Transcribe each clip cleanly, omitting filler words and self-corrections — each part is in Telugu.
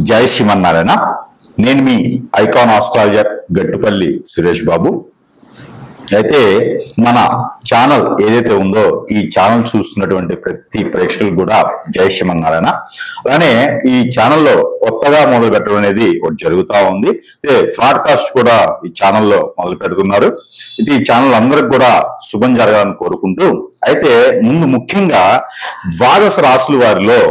జై శ్రీమన్నారాయణ. నేను మీ ఐకాన్ ఆస్ట్రాలజర్ గట్టుపల్లి సురేష్ బాబు. అయితే మన ఛానల్ ఏదైతే ఉందో ఈ ఛానల్ చూస్తున్నటువంటి ప్రతి ప్రేక్షకులు కూడా జై శ్రీమన్నారాయణ. అలానే ఈ ఛానల్లో కొత్తగా మొదలు పెట్టడం అనేది ఒకటి జరుగుతూ ఉంది. అయితే బ్రాడ్కాస్ట్ కూడా ఈ ఛానల్లో మొదలు పెడుతున్నారు. ఇది ఈ ఛానల్ అందరికి కూడా శుభం జరగాలని కోరుకుంటూ, అయితే ముందు ముఖ్యంగా ద్వాదశ రాశుల వారిలో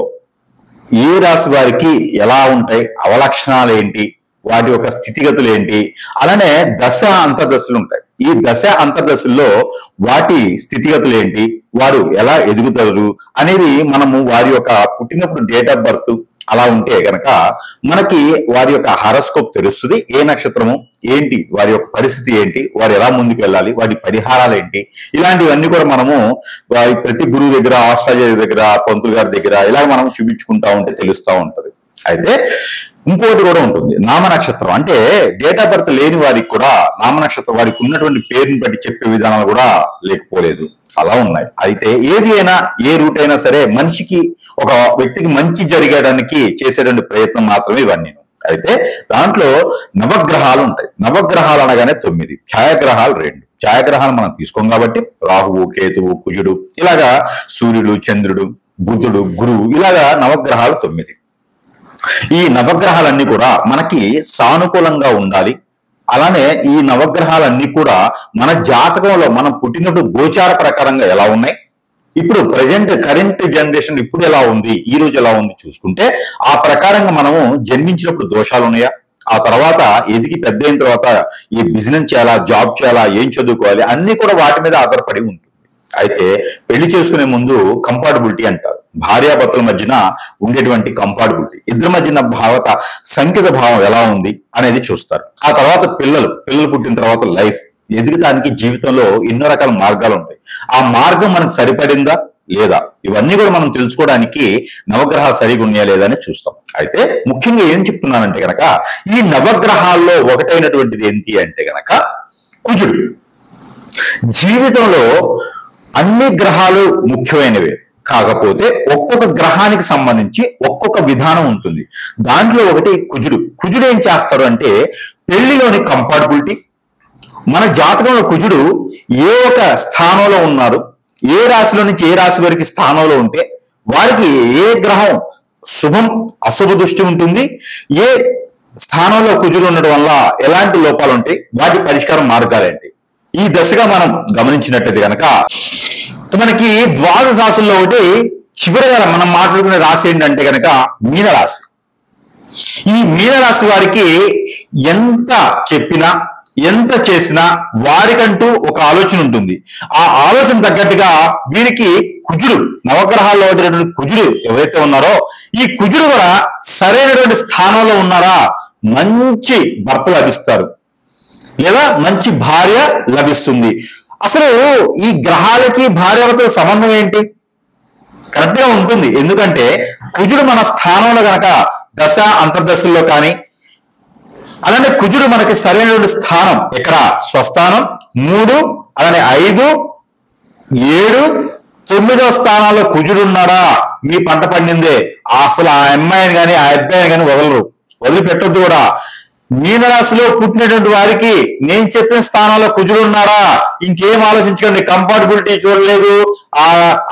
ఏ రాశి వారికి ఎలా ఉంటాయి, అవలక్షణాలు ఏంటి, వాటి యొక్క స్థితిగతులు ఏంటి, అలానే దశ అంతర్దశలు ఉంటాయి. ఈ దశ అంతర్దశల్లో వాటి స్థితిగతులు ఏంటి, వారు ఎలా ఎదుగుతారు అనేది మనము వారి యొక్క పుట్టినప్పుడు డేట్ ఆఫ్ బర్త్ అలా ఉంటే కనుక మనకి వారి యొక్క హారోస్కోప్ తెలుస్తుంది. ఏ నక్షత్రము ఏంటి, వారి యొక్క పరిస్థితి ఏంటి, వారు ఎలా ముందుకు వెళ్ళాలి, వాటి పరిహారాలు ఏంటి, ఇలాంటివన్నీ కూడా మనము ప్రతి గురువు దగ్గర, ఆస్ట్రాలజర్ దగ్గర, పంతులు గారి దగ్గర ఇలా మనం చూపించుకుంటా ఉంటే తెలుస్తూ ఉంటది. అయితే ఇంకోటి కూడా ఉంటుంది, నామ నక్షత్రం. అంటే డేట్ ఆఫ్ బర్త్ లేని వారికి కూడా నామ నక్షత్రం వారికి ఉన్నటువంటి పేరుని బట్టి చెప్పే విధానాలు కూడా లేకపోలేదు, అలా ఉన్నాయి. అయితే ఏది అయినా, ఏ రూట్ అయినా సరే మనిషికి, ఒక వ్యక్తికి మంచి జరిగేయడానికి చేసేటువంటి ప్రయత్నం మాత్రమే ఇవన్నీ. అయితే దాంట్లో నవగ్రహాలు ఉంటాయి. నవగ్రహాలు అనగానే 9, ఛాయాగ్రహాలు 2. ఛాయాగ్రహాలు మనం తీసుకోం కాబట్టి రాహువు, కేతువు, కుజుడు, ఇలాగా సూర్యుడు, చంద్రుడు, బుధుడు, గురువు, ఇలాగా నవగ్రహాలు 9. ఈ నవగ్రహాలన్నీ కూడా మనకి సానుకూలంగా ఉండాలి. అలానే ఈ నవగ్రహాలన్నీ కూడా మన జాతకంలో మనం పుట్టినప్పుడు గోచార ప్రకారంగా ఎలా ఉన్నాయి, ఇప్పుడు ప్రజెంట్ కరెంట్ జనరేషన్ ఇప్పుడు ఎలా ఉంది, ఈ రోజు ఎలా ఉంది చూసుకుంటే ఆ ప్రకారంగా మనము జన్మించినప్పుడు దోషాలు ఉన్నాయా, ఆ తర్వాత ఎదిగి పెద్ద అయిన తర్వాత ఈ బిజినెస్ చేయాలా, జాబ్ చేయాలా, ఏం చదువుకోవాలి, అన్ని కూడా వాటి మీద ఆధారపడి ఉంటుంది. అయితే పెళ్లి చేసుకునే ముందు కంపాటబిలిటీ అంటారు. భార్యాభర్తల మధ్యన ఉండేటువంటి కంపాటబిలిటీ, ఇద్దరి మధ్యన సంకేత భావం ఎలా ఉంది అనేది చూస్తారు. ఆ తర్వాత పిల్లలు పుట్టిన తర్వాత లైఫ్, ఎదుగుతానికి జీవితంలో ఎన్నో రకాల మార్గాలు ఉంటాయి. ఆ మార్గం మనకు సరిపడిందా లేదా, ఇవన్నీ కూడా మనం తెలుసుకోవడానికి నవగ్రహాలు సరిగా ఉన్నాయా లేదా అని చూస్తాం. అయితే ముఖ్యంగా ఏం చెప్తున్నానంటే గనక, ఈ నవగ్రహాల్లో ఒకటైనటువంటిది ఏంటి అంటే గనక కుజుడు. జీవితంలో అన్ని గ్రహాలు ముఖ్యమైనవే, కాకపోతే ఒక్కొక్క గ్రహానికి సంబంధించి ఒక్కొక్క విధానం ఉంటుంది. దాంట్లో ఒకటి కుజుడు. కుజుడు ఏం చేస్తాడు అంటే పెళ్లిలోని కంపాటబిలిటీ, మన జాతకంలో కుజుడు ఏ ఒక స్థానంలో ఉన్నారు, ఏ రాశిలో నుంచి ఏ రాశి వరకు స్థానంలో ఉంటే వారికి ఏ గ్రహం శుభం అశుభ దృష్టి ఉంటుంది, ఏ స్థానంలో కుజుడు ఉండడం వల్ల ఎలాంటి లోపాలు ఉంటాయి, వాటి పరిష్కారం మార్గాలేంటి, ఈ దశగా మనం గమనించినట్లయితే కనుక మనకి ద్వాదశ రాశుల్లో ఒకటి చివరిగా మనం మాట్లాడుకునే రాశి ఏంటంటే కనుక మీనరాశి. ఈ మీనరాశి వారికి ఎంత చెప్పినా, ఎంత చేసినా వారికంటూ ఒక ఆలోచన ఉంటుంది. ఆ ఆలోచన తగ్గట్టుగా వీరికి కుజుడు, నవగ్రహాల్లో ఉండేటువంటి కుజుడు ఎవరైతే ఉన్నారో ఈ కుజుడు కూడా సరైనటువంటి స్థానంలో ఉన్నారా, మంచి భర్త లభిస్తారు లేదా మంచి భార్య లభిస్తుంది. అసలు ఈ గ్రహాలకి భార్యాభర్తల సంబంధం ఏంటి? కరెక్ట్ గా ఉంటుంది. ఎందుకంటే కుజుడు మన స్థానంలో గనక దశ అంతర్దశల్లో కానీ, అలానే కుజుడు మనకి సరైనటువంటి స్థానం ఎక్కడ, స్వస్థానం 3, అలానే 5, 7, 9వ స్థానాల్లో కుజుడు ఉన్నాడా మీ పంట పండిందే. అసలు ఆ అమ్మాయిని కానీ ఆ అబ్బాయిని కానీ వదిలిపెట్టొద్దు కూడా. మీనరాశిలో పుట్టినటువంటి వారికి నేను చెప్పిన స్థానంలో కుజుడు ఉన్నాడా, ఇంకేం ఆలోచించకండి. కంపాటబిలిటీ చూడలేదు,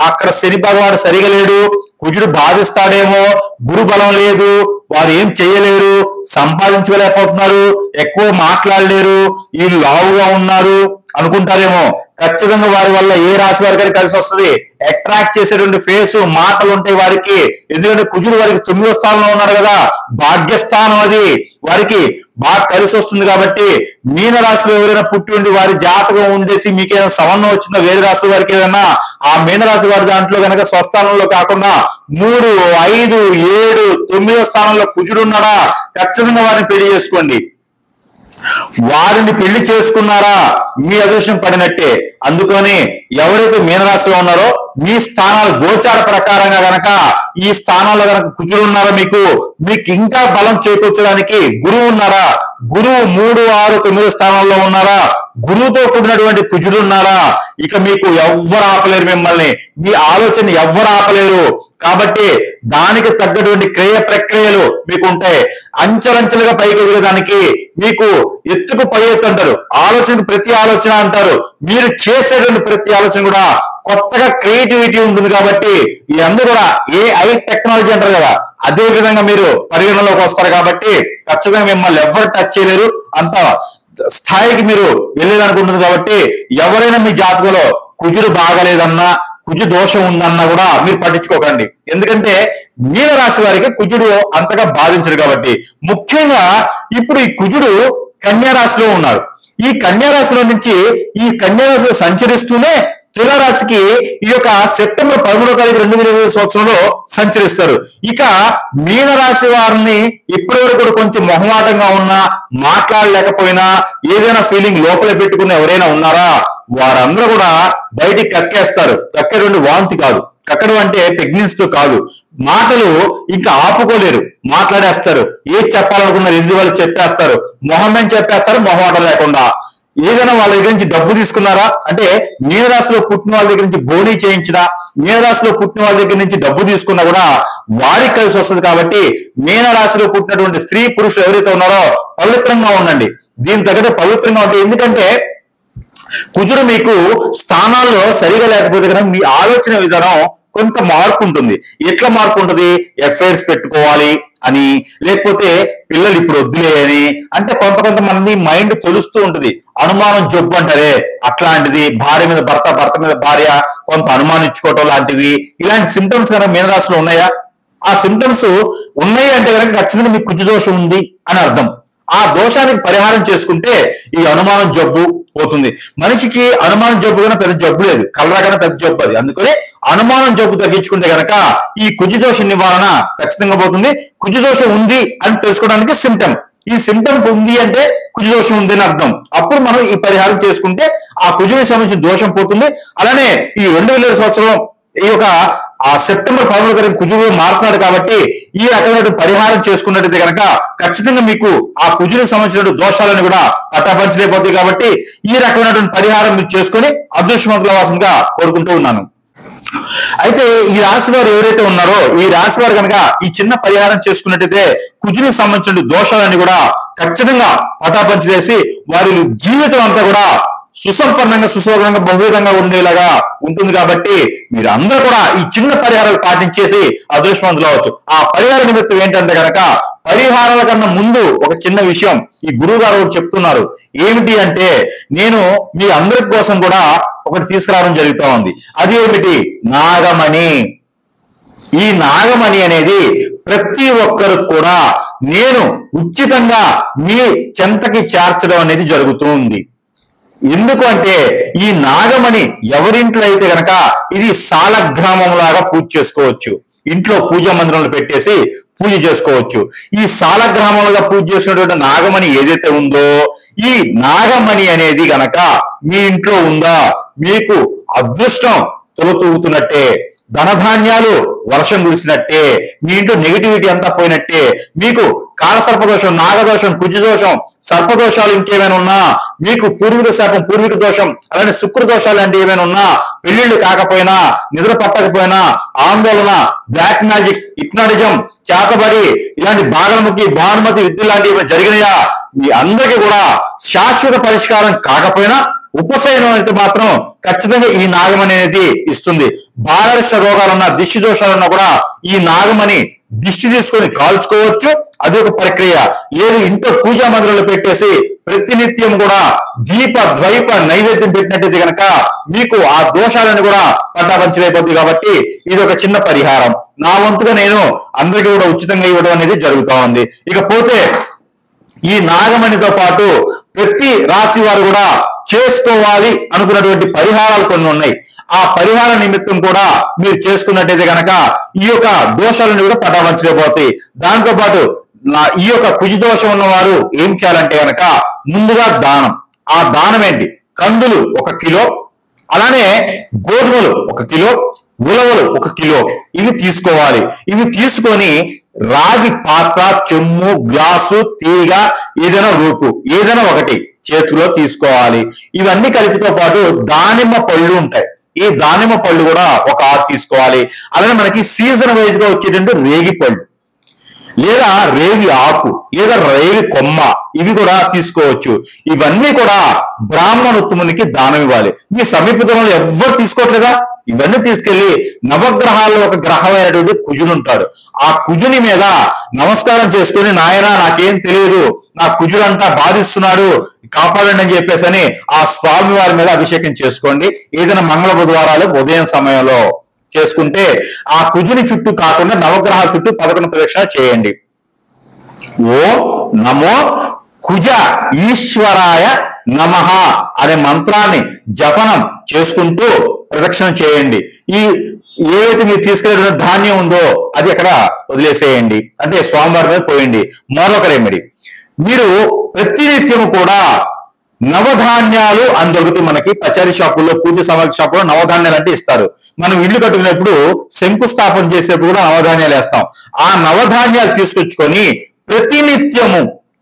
అక్కడ శని భగవానుడు సరిగా లేడు, కుజుడు బాధిస్తాడేమో, గురు బలం లేదు, వారు ఏం చేయలేరు, సంపాదించుకోలేకపోతున్నారు, ఎక్కువ మాట్లాడలేరు, వీళ్ళు లావుగా ఉన్నారు అనుకుంటారేమో. ఖచ్చితంగా వారి వల్ల ఏ రాశి వారికి కలిసి వస్తుంది. అట్రాక్ట్ చేసేటువంటి ఫేస్, మాటలు ఉంటాయి వారికి. ఎందుకంటే కుజుడు వారికి 9వ స్థానంలో ఉన్నాడు కదా, భాగ్యస్థానం, అది వారికి బాగా కలిసి వస్తుంది. కాబట్టి మీన రాశిలో ఎవరైనా పుట్టి ఉండి వారి జాతకం ఉండేసి మీకేమైనా సంబంధం వచ్చిందా వేరే రాశి వారికి ఏదైనా, ఆ మీనరాశి వారి దాంట్లో కనుక స్వస్థానంలో కాకుండా 3, 5, 7, 9వ స్థానంలో కుజుడు ఉన్నాడా ఖచ్చితంగా వారిని పెళ్లి చేసుకోండి. వారిని పెళ్లి చేసుకున్నారా మీ అదృష్టం పడినట్టే. అందుకని ఎవరైతే మీనరాశిలో ఉన్నారో మీ స్థానాలు గోచార ప్రకారంగా గనక ఈ స్థానాల్లో గనక కుజుడు ఉన్నారా, మీకు ఇంకా బలం చేకూర్చడానికి గురువు ఉన్నారా, గురువు 3, 6, 9 స్థానాల్లో ఉన్నారా, గురువుతో కూడినటువంటి కుజుడు ఉన్నారా, ఇక మీకు ఎవ్వరు ఆపలేరు, మిమ్మల్ని మీ ఆలోచన ఎవ్వరు ఆపలేరు. కాబట్టి దానికి తగ్గటువంటి ప్రక్రియలు మీకు ఉంటాయి. అంచెలంచెలుగా పైకి ఎదగడానికి మీకు ఎత్తుకు పై ఎత్తు అంటారు, ఆలోచనకు ప్రతి ఆలోచన అంటారు. మీరు చేసేటువంటి ప్రతి ఆలోచన కూడా కొత్తగా క్రియేటివిటీ ఉంటుంది. కాబట్టి ఇదందరూ కూడా AI టెక్నాలజీ అంటారు కదా, అదే విధంగా మీరు పరిగణలోకి వస్తారు. కాబట్టి ఖచ్చితంగా మిమ్మల్ని ఎవరు టచ్ చేయలేరు, అంత స్థాయికి మీరు వెళ్ళేదనుకుంటుంది. కాబట్టి ఎవరైనా మీ జాతకంలో కుజుడు బాగలేదన్నా, కుజు దోషం ఉందన్నా కూడా మీరు పట్టించుకోకండి. ఎందుకంటే మీనరాశి వారికి కుజుడు అంతగా బాధించడు. కాబట్టి ముఖ్యంగా ఇప్పుడు ఈ కుజుడు కన్యా రాశిలో ఉన్నాడు. ఈ కన్యా రాశిలో నుంచి ఈ కన్యా రాశిలో సంచరిస్తూనే తులారాశికి ఈ యొక్క సెప్టెంబర్ 13వ తారీఖు 2020 సంవత్సరంలో సంచరిస్తారు. ఇక మీనరాశి వారిని ఇప్పటి వరకు కూడా కొంచెం మొహమాటంగా ఉన్నా, మాట్లాడలేకపోయినా, ఏదైనా ఫీలింగ్ లోపల పెట్టుకుని ఎవరైనా ఉన్నారా, వారందరూ కూడా బయటికి కక్కేస్తారు. కక్కేటువంటి వాంతి కాదు, కక్కడం అంటే ప్రెగ్నెన్సీతో కాదు, మాటలు ఇంకా ఆపుకోలేరు, మాట్లాడేస్తారు. ఏది చెప్పాలనుకున్నారు ఎదుటి వాళ్ళు చెప్పేస్తారు, మొహం చెప్పేస్తారు, మొహమాటం లేకుండా. ఏదైనా వాళ్ళ దగ్గర నుంచి డబ్బు తీసుకున్నారా అంటే, మీనరాశిలో పుట్టిన వాళ్ళ దగ్గర నుంచి బోనీ చేయించినా, మీనరాశిలో పుట్టిన వాళ్ళ దగ్గర నుంచి డబ్బు తీసుకున్నా కూడా వారికి కలిసి వస్తుంది. కాబట్టి మీనరాశిలో పుట్టినటువంటి స్త్రీ పురుషులు ఎవరైతే ఉన్నారో పవిత్రంగా ఉండండి. దీని తగ్గట్టు పవిత్రంగా ఉంటే, ఎందుకంటే కుజుడు మీకు స్థానాల్లో సరిగా లేకపోతే కనుక మీ ఆలోచన విధానం కొంత మార్పు ఉంటుంది. ఎట్లా మార్పు ఉంటుంది, ఎఫ్ఐఆర్స్ పెట్టుకోవాలి అని, లేకపోతే పిల్లలు ఇప్పుడు వద్దులే అని, అంటే కొంతమంది మైండ్ తెలుస్తూ ఉంటుంది. అనుమానం జబ్బు అంటారే అట్లాంటిది, భార్య మీద భర్త, భర్త మీద భార్య కొంత అనుమానించుకోవటం లాంటివి, ఇలాంటి సింటమ్స్ కనుక మీనరాశిలో ఉన్నాయా? ఆ సింటమ్స్ ఉన్నాయి అంటే కనుక ఖచ్చితంగా మీకు కుజు దోషం ఉంది అని అర్థం. ఆ దోషానికి పరిహారం చేసుకుంటే ఈ అనుమానం జబ్బు పోతుంది. మనిషికి అనుమానం జబ్బు కన్నా పెద్ద జబ్బు లేదు, కలరా కన్నా పెద్ద జబ్బు అది. అందుకని అనుమానం జబ్బు తగ్గించుకుంటే కనుక ఈ కుజు దోష నివారణ ఖచ్చితంగా పోతుంది. కుజు దోషం ఉంది అని తెలుసుకోవడానికి సిమ్టమ్, ఈ సిమ్టమ్ ఉంది అంటే కుజు దోషం ఉంది అని అర్థం. అప్పుడు మనం ఈ పరిహారం చేసుకుంటే ఆ కుజునికి సంబంధించిన దోషం పోతుంది. అలానే ఈ 2020 సంవత్సరం ఈ యొక్క సెప్టెంబర్ 13వ తారీఖు కుజుడు మారుతున్నాడు. కాబట్టి ఈ రకమైన పరిహారం చేసుకున్నట్టయితే కనుక ఖచ్చితంగా మీకు ఆ కుజునికి సంబంధించిన దోషాలను కూడా పట్టాపంచలేకపోతాయి. కాబట్టి ఈ రకమైనటువంటి పరిహారం మీరు చేసుకొని అదృష్టవంతుల వాసనగా కోరుకుంటూ ఉన్నాను. అయితే ఈ రాశి వారు ఎవరైతే ఉన్నారో, ఈ రాశి వారు కనుక ఈ చిన్న పరిహారం చేసుకున్నట్టయితే కుజునికి సంబంధించిన దోషాలన్నీ కూడా ఖచ్చితంగా పటాపంచలేసి వారి జీవితం అంతా కూడా సుసంపన్నంగా, సుశోభనంగా, బహువిధంగా ఉండేలాగా ఉంటుంది. కాబట్టి మీరు అందరూ కూడా ఈ చిన్న పరిహారాలు పాటించేసి అదృష్టవంతులు అవ్వచ్చు. ఆ పరిహార నిమిత్తం ఏంటంటే కనుక, పరిహారాల కన్నా ముందు ఒక చిన్న విషయం ఈ గురువు గారు చెప్తున్నారు. ఏమిటి అంటే, నేను మీ అందరి కోసం కూడా ఒకటి తీసుకురావడం జరుగుతూ ఉంది. అది ఏమిటి, నాగమణి. ఈ నాగమణి అనేది ప్రతి ఒక్కరు కూడా నేను ఉచితంగా మీ చెంతకి చేర్చడం అనేది జరుగుతుంది. ఎందుకు అంటే, ఈ నాగమణి ఎవరింట్లో అయితే గనక ఇది సాలగ్రామం లాగా పూజ చేసుకోవచ్చు. ఇంట్లో పూజా మందిరంలో పెట్టేసి పూజ చేసుకోవచ్చు. ఈ సాలగ్రామంలో పూజ చేసినటువంటి నాగమణి ఏదైతే ఉందో, ఈ నాగమణి అనేది గనక మీ ఇంట్లో ఉందా, మీకు అదృష్టం తొలతూగుతున్నట్టే, ధనధాన్యాలు వర్షం కురిసినట్టే, మీ ఇంట్లో నెగిటివిటీ అంతా పోయినట్టే. మీకు కాలసర్పదోషం, నాగదోషం, కుజదోషం, సర్పదోషాలు ఇంకేమైనా ఉన్నా, మీకు పూర్వీక శాపం, పూర్వీక దోషం, అలానే శుక్ర దోషాలు అంటే ఏమైనా ఉన్నా, పెళ్లిళ్ళు కాకపోయినా, నిద్ర పట్టకపోయినా, ఆందోళన, బ్లాక్ మ్యాజిక్, హిప్నాటిజం, చేతబడి, ఇలాంటి బాగలముఖి, భానుమతి విద్య లాంటివి జరిగినాయా, మీ అందరికీ కూడా శాశ్వత పరిష్కారం కాకపోయినా ఉపశమనం అయితే మాత్రం ఖచ్చితంగా ఈ నాగమణి అనేది ఇస్తుంది. బాలరిష్ట రోగాలున్నా, దిష్టి దోషాలున్నా కూడా ఈ నాగమణి దిష్టి తీసుకొని కాల్చుకోవచ్చు. అది ఒక ప్రక్రియ. లేదు ఇంట్లో పూజా మందిరంలో పెట్టేసి ప్రతినిత్యం కూడా దీప ద్వైప నైవేద్యం పెట్టినట్టయితే కనుక మీకు ఆ దోషాలను కూడా పట్టాపంచలేకపోతుంది. కాబట్టి ఇది ఒక చిన్న పరిహారం. నా వంతుగా నేను అందరికీ కూడా ఉచితంగా ఇవ్వడం అనేది జరుగుతూ ఉంది. ఇకపోతే ఈ నాగమణితో పాటు ప్రతి రాశి వారు కూడా చేసుకోవాలి అనుకున్నటువంటి పరిహారాలు కొన్ని ఉన్నాయి. ఆ పరిహార నిమిత్తం కూడా మీరు చేసుకున్నట్టయితే కనుక ఈ యొక్క దోషాలను కూడా పటాపంచలేకపోతాయి. దాంతో పాటు ఈ యొక్క కుజ దోషం ఉన్న వారు ఏం చేయాలంటే కనుక, ముందుగా దానం. ఆ దానం ఏంటి, కందులు 1 కిలో, అలానే గోధుమలు 1 కిలో, ఉలవలు 1 కిలో, ఇవి తీసుకోవాలి. ఇవి తీసుకొని రాగి పాత్ర, చెమ్ము, గ్లాసు, తీగ, ఏదైనా రూపు, ఏదైనా ఒకటి చేతిలో తీసుకోవాలి. ఇవన్నీ కలిపితో పాటు దానిమ్మ పళ్ళు ఉంటాయి, ఈ దానిమ్మ పళ్ళు కూడా ఒక 6 తీసుకోవాలి. అలానే మనకి సీజన్ వైజ్ గా వచ్చేటువంటి రేగి పళ్ళు, లేదా రేగి ఆకు, లేదా రేగి కొమ్మ, ఇవి కూడా తీసుకోవచ్చు. ఇవన్నీ కూడా బ్రాహ్మణోత్తమునికి దానం ఇవ్వాలి. మీ సమీపంలో ఎవ్వరు తీసుకోవట్లేదా? ఇవన్నీ తీసుకెళ్లి నవగ్రహాల్లో ఒక గ్రహమైనటువంటి కుజుడు ఉంటాడు, ఆ కుజుని మీద నమస్కారం చేసుకుని, నాయన నాకేం తెలియదు, నా కుజుడు అంతా బాధిస్తున్నాడు, కాపాడండి అని చెప్పేసి ఆ స్వామి వారి మీద అభిషేకం చేసుకోండి. ఏదైనా మంగళ బుధవారాలు ఉదయం సమయంలో చేసుకుంటే ఆ కుజుని చుట్టూ కాకుండా నవగ్రహాల చుట్టూ 11 ప్రదక్షిణాలు చేయండి. ఓం నమో కుజ ఈశ్వరాయ నమః అనే మంత్రాన్ని జపనం చేసుకుంటూ ప్రదక్షిణం చేయండి. ఈ ఏవైతే మీరు తీసుకెళ్ళిన ధాన్యం ఉందో అది అక్కడ వదిలేసేయండి, అంటే స్వామివారి మీద పోయండి. మరొక రెమెడీ, మీరు ప్రతినిత్యము కూడా నవధాన్యాలు అని దొరుకుతాయి మనకి పచారీ షాపుల్లో, పూజ సామాగ్రి షాపుల్లో నవధాన్యాలు అంటే ఇస్తారు. మనం ఇల్లు కట్టుకునేప్పుడు శంకుస్థాపన చేసేప్పుడు కూడా నవధాన్యాలు వేస్తాం. ఆ నవధాన్యాలు తీసుకొచ్చుకొని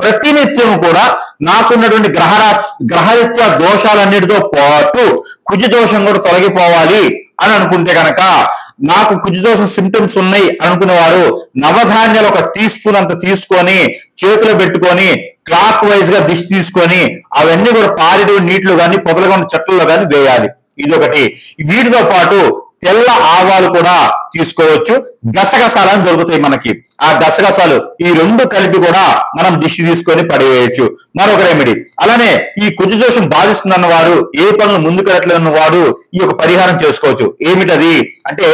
ప్రతినిత్యము కూడా నాకున్నటువంటి గ్రహరీత్యా దోషాలన్నిటితో పాటు కుజ దోషం కూడా తొలగిపోవాలి అని అనుకుంటే కనుక, నాకు కుజ దోషం సింటమ్స్ ఉన్నాయి అనుకునే వారు నవధాన్యాలు 1 టీ స్పూన్ అంత తీసుకొని చేతిలో పెట్టుకొని క్లాక్ వైజ్ గా దిష్టి తీసుకొని అవన్నీ కూడా పారేటువంటి నీటిలో కానీ పొదలుగా ఉన్న చెట్లలో కానీ వేయాలి. ఇదొకటి. వీటితో పాటు తెల్ల ఆవాలు కూడా తీసుకోవచ్చు. గసగసాలు అని దొరుకుతాయి మనకి, ఆ గసగసాలు ఈ 2 కలిపి కూడా మనం దిష్టి తీసుకొని పడేయచ్చు. మరొక రెమెడీ, అలానే ఈ కుజ దోషం బాధిస్తుందన్న వారు, ఏ పనులు ముందుకెళ్ళట్లేదన్న వాడు ఈ యొక్క పరిహారం చేసుకోవచ్చు. ఏమిటది అంటే,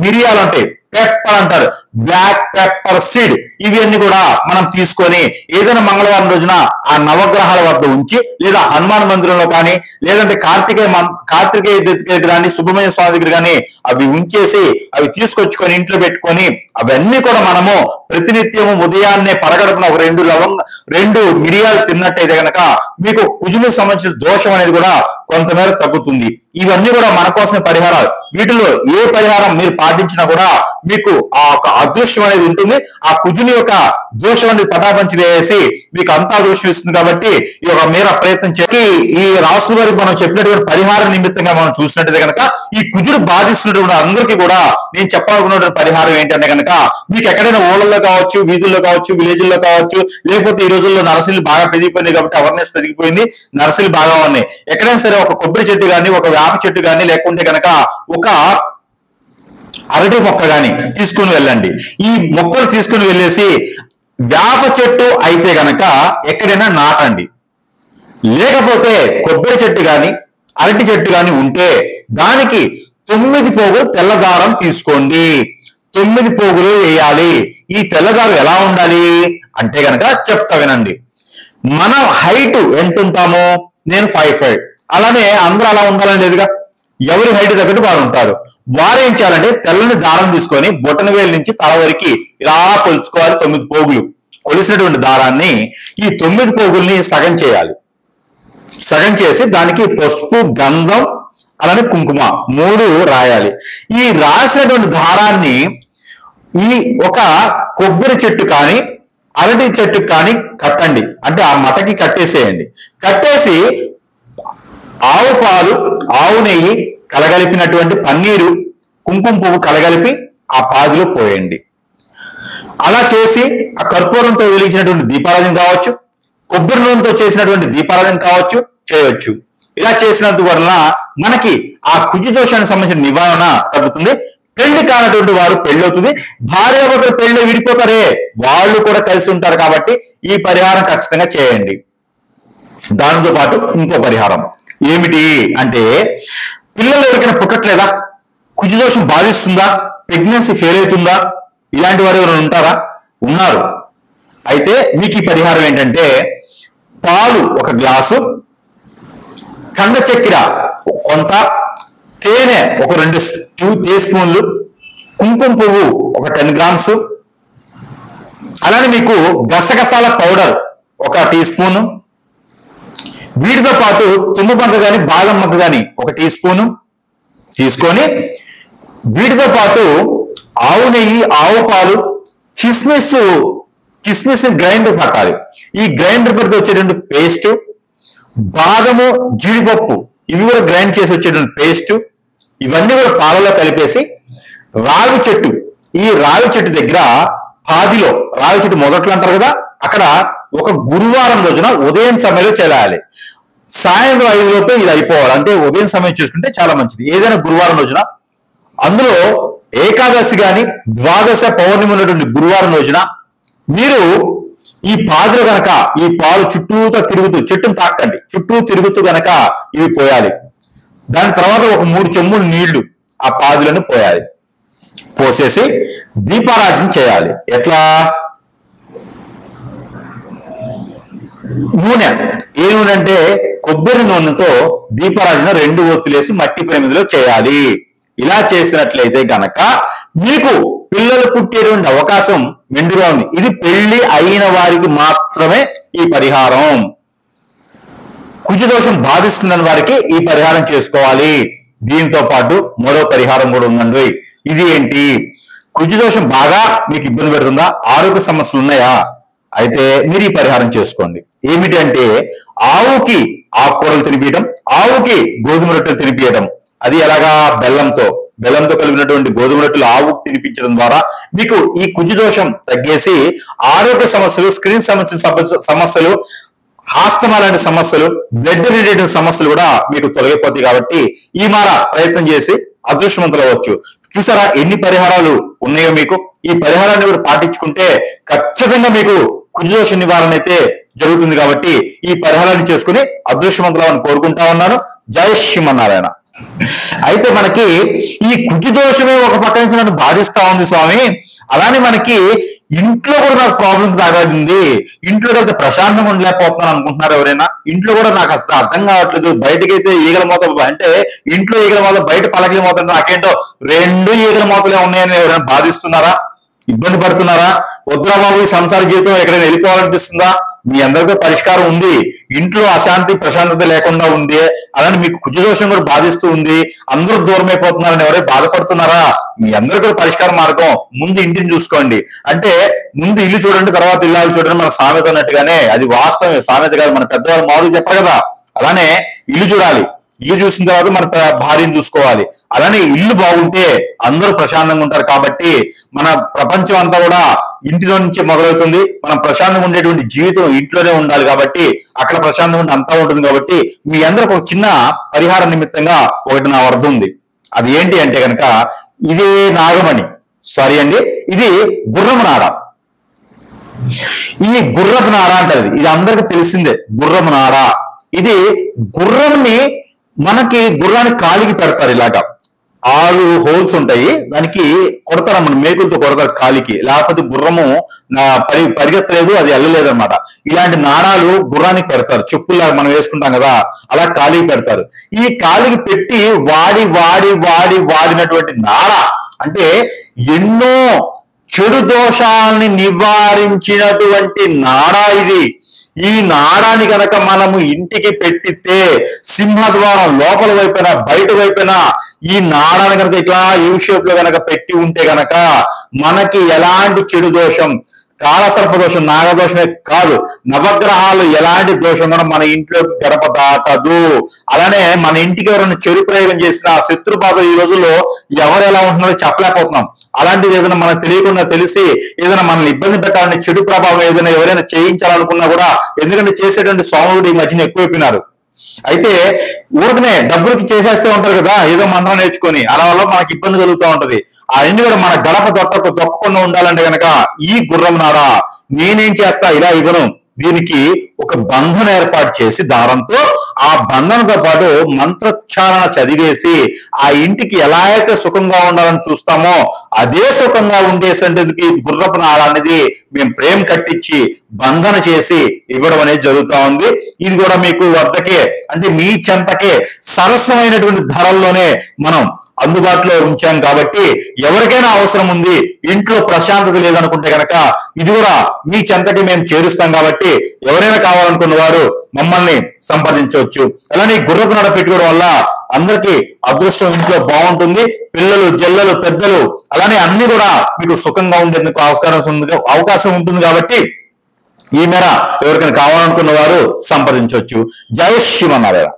మిరియాలు అంటే పెప్పర్ అంటారు, బ్లాక్ పెప్పర్ సీడ్, ఇవన్నీ కూడా మనం తీసుకొని ఏదైనా మంగళవారం రోజున ఆ నవగ్రహాల వద్ద ఉంచి, లేదా హనుమాన్ మందిరంలో కానీ, లేదంటే కార్తికేయ దగ్గర కానీ, సుబ్రహ్మణ్య స్వామి దగ్గర కానీ అవి ఉంచేసి అవి తీసుకొచ్చుకొని ఇంట్లో పెట్టుకొని అవన్నీ కూడా మనము ప్రతినిత్యము ఉదయాన్నే పరగడుపున ఒక 2 మిరియాలు తిన్నట్టయితే కనుక మీకు కుజునికి సంబంధించిన దోషం అనేది కూడా కొంతమేర తగ్గుతుంది. ఇవన్నీ కూడా మన కోసమే పరిహారాలు. వీటిలో ఏ పరిహారం మీరు పాటించినా కూడా మీకు ఆ అదృష్టం అనేది ఉంటుంది. ఆ కుజుని యొక్క దోషం అనేది పటాపంచి వేసి మీకు అంతా అదృష్టం ఇస్తుంది. కాబట్టి ఈ యొక్క మేర ప్రయత్నం చేసి ఈ రాసుల వారికి మనం చెప్పినటువంటి పరిహార నిమిత్తంగా మనం చూసినట్టయితే కనుక, ఈ కుజుడు బాధిస్తున్నటువంటి అందరికీ కూడా నేను చెప్పాలనుకున్నటువంటి పరిహారం ఏంటంటే కనుక, మీకు ఎక్కడైనా ఊళ్ళల్లో కావచ్చు, వీధుల్లో కావచ్చు, విలేజ్ల్లో కావచ్చు, లేకపోతే ఈ రోజుల్లో నర్సరీలు బాగా పెరిగిపోయింది కాబట్టి అవేర్నెస్ పెరిగిపోయింది, నర్సరీలు బాగా ఉన్నాయి. ఎక్కడైనా సరే ఒక కొబ్బరి చెట్టు కానీ, ఒక వేప చెట్టు కానీ, లేకుంటే కనుక ఒక అరటి మొక్క కానీ తీసుకుని వెళ్ళండి. ఈ మొక్కలు తీసుకుని వెళ్ళేసి వేప చెట్టు అయితే గనక ఎక్కడైనా నాటండి. లేకపోతే కొబ్బరి చెట్టు కానీ, అరటి చెట్టు కానీ ఉంటే దానికి 9 పోగులు తెల్లదారం తీసుకోండి. 9 పోగులు వేయాలి. ఈ తెల్లదారం ఎలా ఉండాలి అంటే గనక చెప్తా వినండి. మన హైట్ ఎంత ఉంటామో, నేను 5'5", అలానే అందరూ అలా ఉండాలని లేదుగా, ఎవరి హైట్ తగ్గట్టు వారు ఉంటారు. వారు ఏం చేయాలంటే తెల్లని దారం తీసుకొని బొటన వేలు నుంచి తల వరకు ఇలా కొలుచుకోవాలి. 9 పోగులు కొలిసినటువంటి దారాన్ని, ఈ 9 పోగుల్ని సగం చేయాలి. సగం చేసి దానికి పసుపు, గంధం, అలానే కుంకుమ 3 రాయాలి. ఈ రాసినటువంటి దారాన్ని ఈ ఒక కొబ్బరి చెట్టు కానీ, అరటి చెట్టు కానీ కట్టండి. అంటే ఆ మటకి కట్టేసేయండి. కట్టేసి ఆవు పాలు, ఆవు నెయ్యి కలగలిపినటువంటి పన్నీరు, కుంకుమ పువ్వు కలగలిపి ఆ పాదిలో పోయండి. అలా చేసి ఆ కర్పూరంతో వెలిగించినటువంటి దీపారాధన కావచ్చు, కొబ్బరి నూనెతో చేసినటువంటి దీపారాధన కావచ్చు, చేయొచ్చు. ఇలా చేసినందు వలన మనకి ఆ కుజ దోషానికి సంబంధించిన నివారణ తగ్గుతుంది. పెళ్లి కానటువంటి వారు పెళ్లి అవుతుంది. భార్యాభర్తలు పెళ్లి విడిపోతారే, వాళ్ళు కూడా కలిసి ఉంటారు. కాబట్టి ఈ పరిహారం ఖచ్చితంగా చేయండి. దానితో పాటు ఇంకో పరిహారం ఏమిటి అంటే, పిల్లలు ఎవరికైనా పుట్టట్లేదా, కుజ దోషం బాధిస్తుందా, ప్రెగ్నెన్సీ ఫెయిల్ అవుతుందా, ఇలాంటి వారు ఎవరైనా ఉంటారా? ఉన్నారు. అయితే మీకు ఈ పరిహారం ఏంటంటే, పాలు 1 గ్లాసు, కంద చక్కెర కొంత, తేనె ఒక 2 టీ స్పూన్లు, కుంకుమ పువ్వు ఒక 10 గ్రామ్స్, అలానే మీకు గసగసాల పౌడర్ 1 టీ స్పూను, వీటితో పాటు తుమ్మ పంట కానీ, బాదం మొక్క కానీ 1 టీ స్పూను తీసుకొని, వీటితో పాటు ఆవు నెయ్యి, ఆవు పాలు, కిస్మిస్ గ్రైండర్ పట్టాలి. ఈ గ్రైండర్ పడితే వచ్చేటువంటి పేస్ట్, బాదము, జీడిపప్పు ఇవి కూడా గ్రైండ్ చేసి వచ్చేటువంటి పేస్ట్, ఇవన్నీ కూడా పాలలో కలిపేసి రావి చెట్టు, ఈ రావి చెట్టు దగ్గర పాదిలో, రావి చెట్టు మొదట్లో అంటారు కదా, అక్కడ ఒక గురువారం రోజున ఉదయం సమయంలో చేయాలి. సాయంత్రం 5 లోపే ఇది అయిపోవాలి. అంటే ఉదయం సమయం చూసుకుంటే చాలా మంచిది. ఏదైనా గురువారం రోజున, అందులో ఏకాదశి గాని ద్వాదశ పౌర్ణమి ఉన్నటువంటి గురువారం రోజున మీరు ఈ పాదులు గనక ఈ పాలు చుట్టూతో తిరుగుతూ, చెట్టును తాకండి, చుట్టూ తిరుగుతూ గనక ఇవి పోయాలి. దాని తర్వాత ఒక 3 చెంబులు నీళ్లు ఆ పాదులను పోయాలి. పోసేసి దీపారాధన చేయాలి. ఎట్లా? నూనె, ఏ నూనె అంటే కొబ్బరి నూనెతో దీపారాధన 2 ఒత్తులేసి మట్టి ప్రమిదిలో చేయాలి. ఇలా చేసినట్లయితే గనక మీకు పిల్లలు పుట్టేటువంటి అవకాశం మెండుగా ఉంది. ఇది పెళ్లి అయిన వారికి మాత్రమే ఈ పరిహారం. కుజదోషం బాధిస్తుందని వారికి ఈ పరిహారం చేసుకోవాలి. దీంతో పాటు మరో పరిహారం కూడా ఉందండి. ఇది ఏంటి? కుజదోషం బాగా మీకు ఇబ్బంది పెడుతుందా? ఆరోగ్య సమస్యలు ఉన్నాయా? అయితే మీరు ఈ పరిహారం చేసుకోండి. ఏమిటి అంటే, ఆవుకి ఆకుకూరలు తినిపించడం, ఆవుకి గోధుమ రొట్టెలు తినిపించడం. అది ఎలాగా? బెల్లంతో కలిగినటువంటి గోధుమ రొట్టెలు ఆవుకు తినిపించడం ద్వారా మీకు ఈ కుజదోషం తగ్గేసి ఆరోగ్య సమస్యలు, స్క్రీన్ సమస్యలు, ఆస్తమా లాంటి సమస్యలు, బ్లడ్ రిలేటెడ్ సమస్యలు కూడా మీకు తొలగిపోతాయి. కాబట్టి ఈ మార ప్రయత్నం చేసి అదృష్టవంతులు అవ్వచ్చు. చూసారా ఎన్ని పరిహారాలు ఉన్నాయో మీకు? ఈ పరిహారాన్ని కూడా పాటించుకుంటే ఖచ్చితంగా మీకు కుజదోష నివారణ అయితే జరుగుతుంది. కాబట్టి ఈ పరిహారాన్ని చేసుకుని అదృష్టవంతులని కోరుకుంటా ఉన్నాను. జై శ్రీమన్నారాయణ. అయితే మనకి ఈ కుజదోషమే ఒక పక్క నుంచి నన్ను బాధిస్తా ఉంది స్వామి, అలానే మనకి ఇంట్లో కూడా నాకు ప్రాబ్లమ్స్ తాగాడింది, ఇంట్లో అయితే ప్రశాంతంగా ఉండలేకపోతున్నాను అనుకుంటున్నారు ఎవరైనా? ఇంట్లో కూడా నాకు అసలు అర్థం కావట్లేదు. బయటకైతే ఈగల మూత, అంటే ఇంట్లో ఈగల మూత, బయట పలకల మూత, నాకేంటో 2 ఈగల మూతలే ఉన్నాయని ఎవరైనా బాధిస్తున్నారా? ఇబ్బంది పడుతున్నారా? వద్దురా బాబు సంసార జీవితం ఎక్కడైనా వెళ్ళిపోవాలనిపిస్తుందా? మీ అందరికీ పరిష్కారం ఉంది. ఇంట్లో అశాంతి ప్రశాంతత లేకుండా ఉంది, అలానే మీకు కుజదోషం కూడా బాధిస్తూ ఉంది, అందరూ దూరం అయిపోతున్నారని ఎవరైనా బాధపడుతున్నారా? మీ అందరికీ కూడా పరిష్కార మార్గం. ముందు ఇంటిని చూసుకోండి. అంటే ముందు ఇల్లు చూడండి, తర్వాత ఇల్లాలు చూడండి మన సామెత అన్నట్టుగానే, అది వాస్తవం, సామెత కాదు. మన పెద్దవాళ్ళు మామూలుగా చెప్పారు కదా. అలానే ఇల్లు చూడాలి, ఇల్లు చూసిన తర్వాత మన భార్యను చూసుకోవాలి. అలానే ఇల్లు బాగుంటే అందరూ ప్రశాంతంగా ఉంటారు. కాబట్టి మన ప్రపంచం అంతా కూడా ఇంటిలో నుంచే మొదలవుతుంది. మనం ప్రశాంతంగా ఉండేటువంటి జీవితం ఇంట్లోనే ఉండాలి. కాబట్టి అక్కడ ప్రశాంతంగా ఉంటే అంతా ఉంటుంది. కాబట్టి మీ అందరికి ఒక చిన్న పరిహార నిమిత్తంగా ఒకటి నా వద్ద ఉంది. అది ఏంటి అంటే కనుక, ఇదే నాగమణి, సారీ అండి, ఇది గుర్రము నార. ఈ గుర్రపు నార అంటారు. ఇది అందరికి తెలిసిందే, గుర్రము నార. ఇది గుర్రానికి కాలికి పెడతారు. ఇలాగా 6 హోల్స్ ఉంటాయి, దానికి కొడతారు, మన మేకులతో కొడతారు కాలికి. లేకపోతే గుర్రము పరిగెత్తలేదు, అది వెళ్ళలేదు అనమాట. ఇలాంటి నాణాలు గుర్రానికి పెడతారు, చెప్పుల్లాగా మనం వేసుకుంటాం కదా, అలా కాలికి పెడతారు. ఈ కాలికి పెట్టి వాడినటువంటి నార అంటే ఎన్నో చెడు దోషాలని నివారించినటువంటి నార ఇది. ఈ నాడాన్ని గనక మనము ఇంటికి పెట్టితే, సింహద్వారం లోపల వైపున బయట వైపున ఈ నాడాన్ని కనుక ఇట్లా యూ షేప్ లో గనక పెట్టి ఉంటే గనక మనకి ఎలాంటి చెడు దోషం, కాలసర్ప దోషం, నాగదోషమే కాదు, నవగ్రహాలు ఎలాంటి దోషం కూడా మన ఇంట్లో గడప దాటదు. అలానే మన ఇంటికి ఎవరైనా చెడు ప్రయోగం చేసిన శత్రు బాధ ఈ రోజుల్లో ఎవరు ఎలా ఉంటున్నారో చెప్పలేకపోతున్నాం. అలాంటిది ఏదైనా మనకు తెలియకుండా తెలిసి ఏదైనా మనల్ని ఇబ్బంది పెట్టాలని, చెడు ప్రభావం ఏదైనా ఎవరైనా చేయించాలనుకున్నా కూడా, ఎందుకంటే చేసేటువంటి స్వాములు ఈ మధ్యన ఎక్కువైపోయినారు. అయితే ఊరికనే డబ్బులకి చేసేస్తూ ఉంటారు కదా, ఏదో మంత్రం నేర్చుకొని, అలా వల్ల మనకి ఇబ్బంది కలుగుతూ ఉంటది. అవన్నీ కూడా మన గడప దొక్కకుండా ఉండాలంటే కనుక ఈ గుర్రం నారా నేనేం చేస్తా, ఇలా ఇవ్వను, దీనికి ఒక బంధన ఏర్పాటు చేసి దారంతో ఆ బంధనతో పాటు మంత్రోచ్చారణ చదివేసి ఆ ఇంటికి ఎలా అయితే సుఖంగా ఉండాలని చూస్తామో అదే సుఖంగా ఉండేసరికి గుర్రపు నార అనేది మేము ప్రేమ కట్టించి బంధన చేసి ఇవ్వడం అనేది జరుగుతూ ఉంది. ఇది కూడా మీకు వద్దకే, అంటే మీ చెంతకే సరసమైనటువంటి ధరల్లోనే మనం అందుబాటులో ఉంచాం. కాబట్టి ఎవరికైనా అవసరం ఉంది, ఇంట్లో ప్రశాంతత లేదనుకుంటే కనుక ఇది కూడా మీ చెంతకి మేము చేరుస్తాం. కాబట్టి ఎవరైనా కావాలనుకున్న వారు మమ్మల్ని సంప్రదించవచ్చు. అలానే గుర్రపు నార పెట్టుకోవడం వల్ల అందరికీ అదృష్టం ఇంట్లో బాగుంటుంది, పిల్లలు జల్లలు పెద్దలు అలానే అన్ని కూడా మీకు సుఖంగా ఉండేందుకు అవకాశం ఉంటుంది కాబట్టి ఈ మేర ఎవరికైనా కావాలనుకున్న వారు సంప్రదించవచ్చు. జై శ్రీమన్నారాయణ.